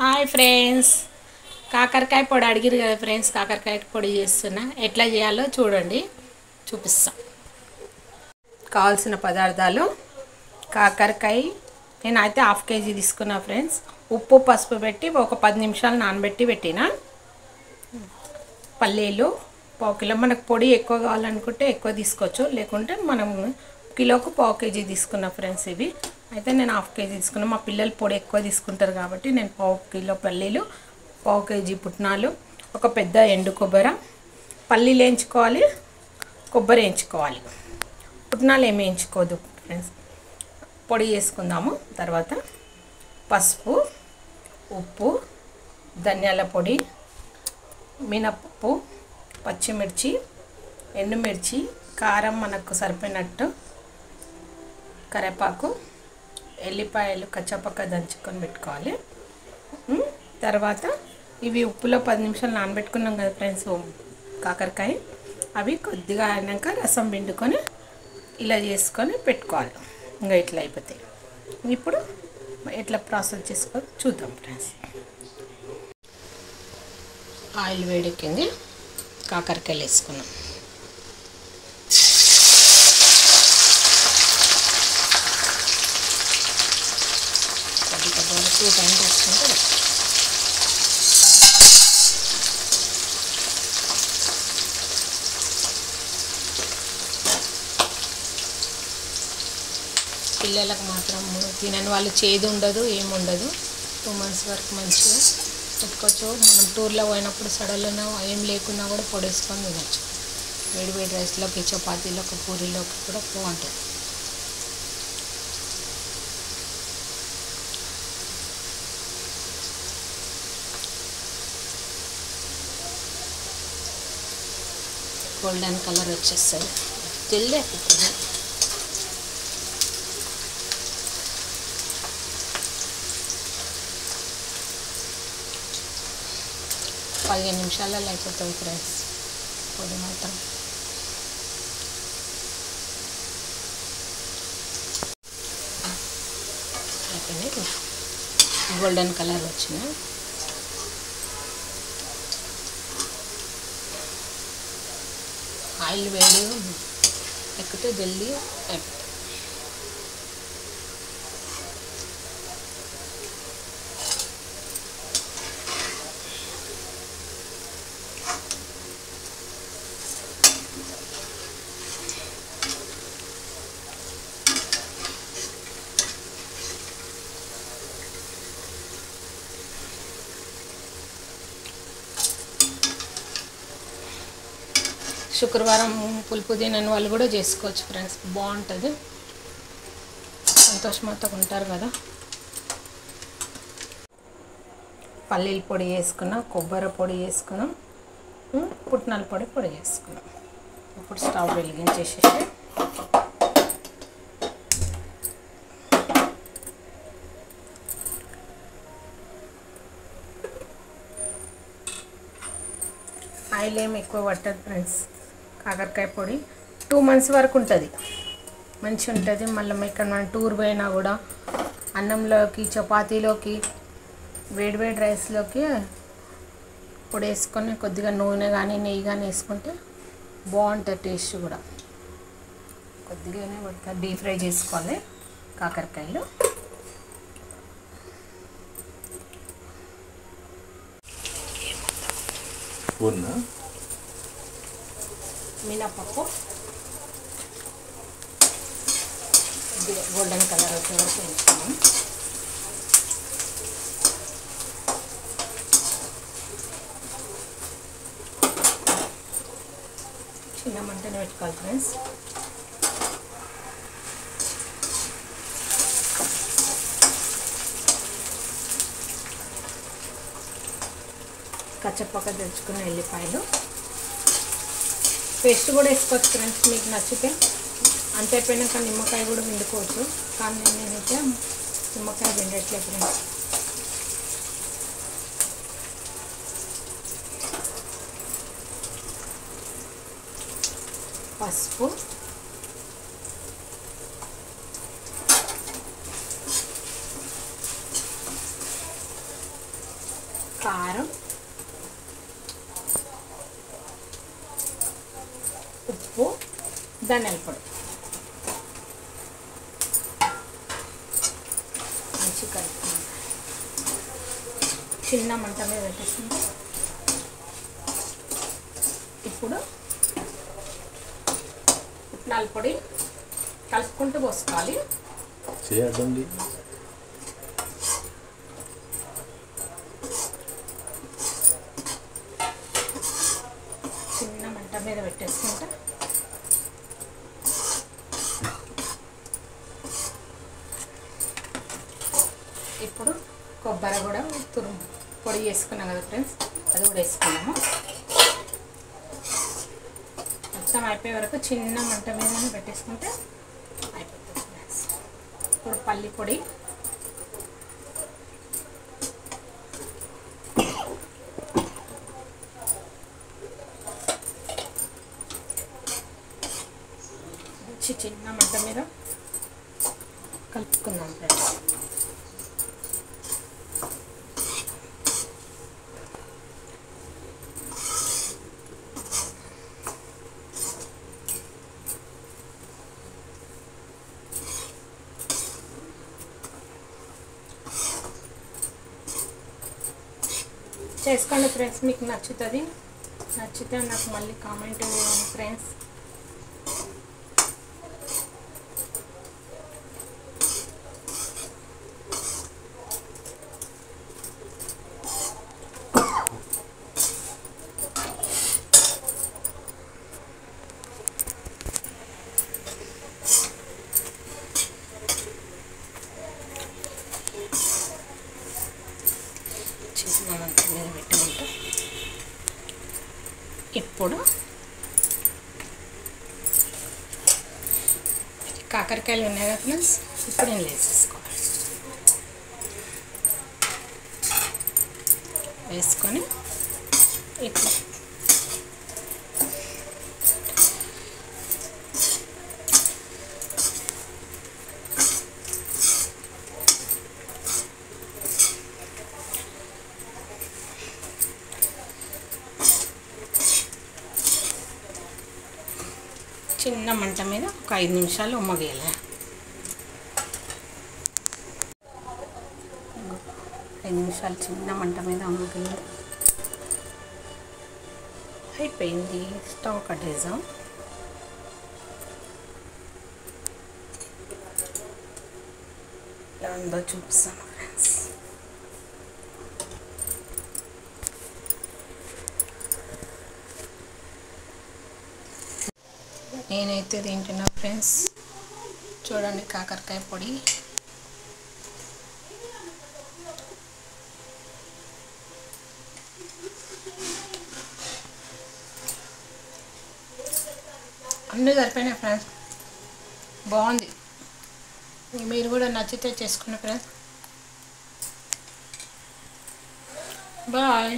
Hi friends, కాకరకాయ పొడి అడిగిరు కదా ఫ్రెండ్స్. కాకరకాయ పొడి చేస్తున్నా, ఎట్లా చేయాలో చూడండి, చూపిస్తా. కావాల్సిన పదార్థాలు: కాకరకాయ నేనైతే 1/2 kg తీసుకున్నా ఫ్రెండ్స్. ఉప్పు పసుపు పెట్టి ఒక 10 నిమిషాలు నానబెట్టి పెట్టిన. పల్లీలు 1/4 కిలో. మనకు పొడి ఎక్కువ కావాలనుకుంటే ఎక్కువ తీసుకోవచ్చు, లేకుంటే మనం కిలోకు 1/4 kg తీసుకున్నా ఫ్రెండ్స్. ఇవి అయితే నేను 1/2 kg తీసుకున్నా. మా పిల్లలు పొడి ఎక్కువ తీసుకుంటారు కాబట్టి నేను 1/4 కిలో పల్లీలు, 1/4 kg పుట్నాలు, ఒక పెద్ద ఎండు కొబ్బరి. పల్లీలు వేయించుకోవాలి, కొబ్బరి వేయించుకోవాలి, పుట్నాలు ఏమి వేయించుకోదు ఫ్రెండ్స్. పొడి చేసుకుందాము. తర్వాత పసుపు, ఉప్పు, ధనియాల పొడి, మినపప్పు, పచ్చిమిర్చి, ఎండుమిర్చి, కారం మనకు సరిపోయినట్టు, కరివేపాకు, ఎల్లిపాయలు కచ్చపక్క దంచుకొని పెట్టుకోవాలి. తర్వాత ఇవి ఉప్పులో 10 నిమిషాలు నానబెట్టుకున్నాం కదా ఫ్రెండ్స్ కాకరకాయ. అవి కొద్దిగా అయినాక రసం పిండుకొని ఇలా చేసుకొని పెట్టుకోవాలి. ఇంకా ఇట్లా అయిపోతాయి. ఇప్పుడు ఎట్లా ప్రాసెస్ చేసుకొని చూద్దాం ఫ్రెండ్స్. ఆయిల్ వేడెక్కింది, కాకరకాయలు వేసుకున్నాం. కొద్దిగా 2 టైమ్స్ వేసుకుంటే పిల్లలకు మాత్రం తినని వాళ్ళు చేదు ఉండదు, ఏముండదు. 2 months వరకు మంచిగా పెట్టుకోవచ్చు. మనం టూర్లో పోయినప్పుడు సడన్లో ఏం లేకున్నా కూడా పొడేసుకొని తినచ్చు. వేడి వేడి రైస్లోకి, చపాతీలోకి, పూరీలోకి కూడా బాగుంటుంది. గోల్డెన్ కలర్ వచ్చేస్తుంది, జల్దీ అయిపోతుంది. పదిహేను నిమిషాలలో అయిపోతుంది ఫ్రెండ్స్ పొడి మాత్రం. అయిపోయింది, గోల్డెన్ కలర్ వచ్చిన. ఆయిల్ వేడి ఎక్కితే జల్దీ అయిపోతుంది. శుక్రవారం పులుపు తినని వాళ్ళు కూడా చేసుకోవచ్చు ఫ్రెండ్స్, బాగుంటుంది. సంతోషంతో ఉంటారు కదా. పల్లీల పొడి వేసుకున్నాం, కొబ్బరి పొడి వేసుకున్నాం, పుట్నాల పొడి వేసుకున్నాం. ఇప్పుడు స్టవ్ వెలిగించేసేసి ఆయిల్ ఏమి ఎక్కువ పట్టదు ఫ్రెండ్స్. కాకరకాయ పొడి 2 months వరకు ఉంటుంది, మంచిగా ఉంటుంది. మళ్ళీ ఇక్కడ మనం టూర్ పోయినా కూడా అన్నంలోకి, చపాతీలోకి, వేడివేడి రైస్లోకి పొడి వేసుకొని కొద్దిగా నూనె కానీ నెయ్యి కానీ వేసుకుంటే బాగుంటుంది. టేస్ట్ కూడా కొద్దిగానే పడుతుంది. డీప్ ఫ్రై చేసుకోవాలి కాకరకాయలు. మినపప్పు గోల్డెన్ కలర్ వచ్చే వరకు వేసుకున్నాం. చిన్న మంటనే పెట్టుకోవాలి ఫ్రెండ్స్. కచ్చపక్క తెచ్చుకున్న ఎల్లిపాయలు పేస్ట్ కూడా వేసుకోవచ్చు ఫ్రెండ్స్, మీకు నచ్చితే. అంతే అయిపోయినాక నిమ్మకాయ కూడా పిండుకోవచ్చు, కానీ నేనైతే నిమ్మకాయ పిండట్లేదు ఫ్రెండ్స్. పసుపు, కారం, ఉప్పు, ధనియాల పొడి మంచి కలుపుకుంటాం. చిన్న మంట మీద పెట్టేసుకుంటే ఇప్పుడు పుట్నాల పొడి కలుపుకుంటూ పోసుకోవాలి. చిన్న మంట మీద పెట్టేసుకుంటా ఇప్పుడు కొబ్బరి కూడా పొడి చేసుకున్నాం కదా ఫ్రెండ్స్, అది కూడా వేసుకున్నాము. మొత్తం అయిపోయే వరకు చిన్న మంట మీదనే పెట్టేసుకుంటే అయిపోతుంది ఫ్రెండ్స్. ఇప్పుడు పల్లి పొడి, చిన్న మంట మీద కలుపుకుందాం ఫ్రెండ్స్. చేసుకోండి ఫ్రెండ్స్, మీకు నచ్చుతుంది. నచ్చితే నాకు మళ్ళీ కామెంట్ చేయండి ఫ్రెండ్స్. మీద పెట్టుకుంటా ఇప్పుడు కాకరకాయలు ఉన్నాయి కదా ఫ్రెండ్స్, ఇప్పుడు నేను వేసేసుకోవాలి. వేసుకొని ఇట్లా చిన్న మంట మీద ఒక 5 నిమిషాలు ఉమ్మగేయాలి. 5 నిమిషాలు చిన్న మంట మీద ఉమ్మగేయాలి. అయిపోయింది. స్టవ్ కట్టేద్దాం. ఎలా ఉందో చూపిస్తాను ఫ్రెండ్స్. నేనైతే తింటున్నా ఫ్రెండ్స్. చూడండి కాకరకాయ పొడి. అన్నీ సరిపోయినాయి ఫ్రెండ్స్, బాగుంది. మీరు కూడా నచ్చితే చేసుకున్న ఫ్రెండ్స్. బాయ్.